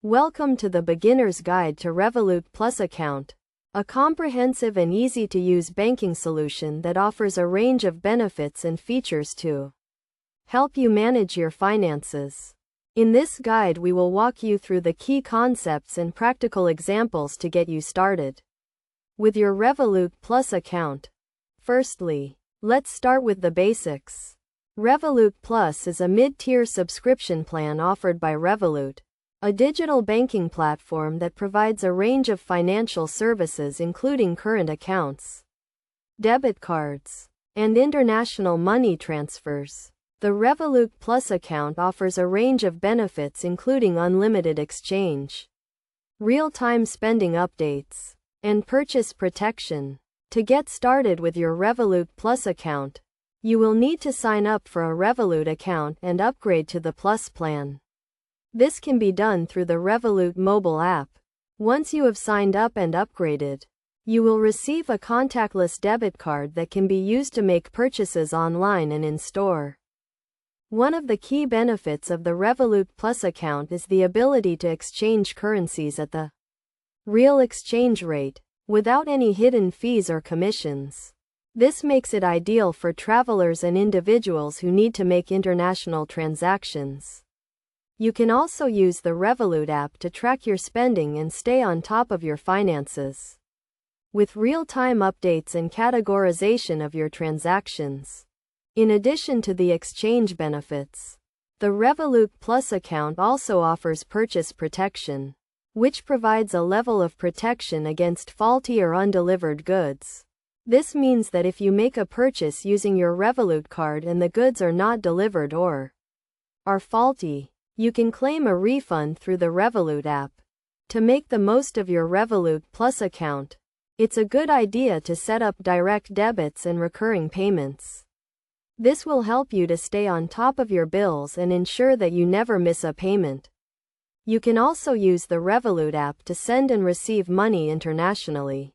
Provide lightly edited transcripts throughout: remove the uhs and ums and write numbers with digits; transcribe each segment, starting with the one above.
Welcome to the Beginner's Guide to Revolut Plus account, a comprehensive and easy-to-use banking solution that offers a range of benefits and features to help you manage your finances. In this guide, we will walk you through the key concepts and practical examples to get you started with your Revolut Plus account. Firstly, let's start with the basics. Revolut Plus is a mid-tier subscription plan offered by Revolut, a digital banking platform that provides a range of financial services including current accounts, debit cards, and international money transfers. The Revolut Plus account offers a range of benefits including unlimited exchange, real-time spending updates, and purchase protection. To get started with your Revolut Plus account, you will need to sign up for a Revolut account and upgrade to the Plus plan. This can be done through the Revolut mobile app. Once you have signed up and upgraded, you will receive a contactless debit card that can be used to make purchases online and in-store. One of the key benefits of the Revolut Plus account is the ability to exchange currencies at the real exchange rate, without any hidden fees or commissions. This makes it ideal for travelers and individuals who need to make international transactions. You can also use the Revolut app to track your spending and stay on top of your finances, with real-time updates and categorization of your transactions. In addition to the exchange benefits, the Revolut Plus account also offers purchase protection, which provides a level of protection against faulty or undelivered goods. This means that if you make a purchase using your Revolut card and the goods are not delivered or are faulty, you can claim a refund through the Revolut app. To make the most of your Revolut Plus account, it's a good idea to set up direct debits and recurring payments. This will help you to stay on top of your bills and ensure that you never miss a payment. You can also use the Revolut app to send and receive money internationally,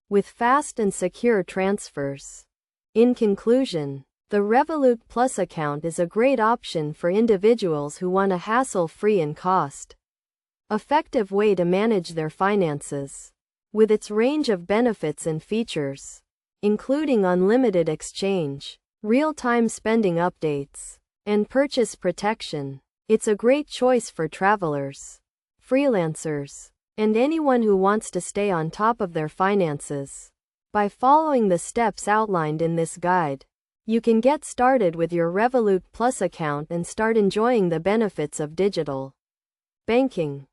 with fast and secure transfers. In conclusion, the Revolut Plus account is a great option for individuals who want a hassle-free and cost-effective way to manage their finances. With its range of benefits and features, including unlimited exchange, real-time spending updates, and purchase protection, it's a great choice for travelers, freelancers, and anyone who wants to stay on top of their finances. By following the steps outlined in this guide, you can get started with your Revolut Plus account and start enjoying the benefits of digital banking.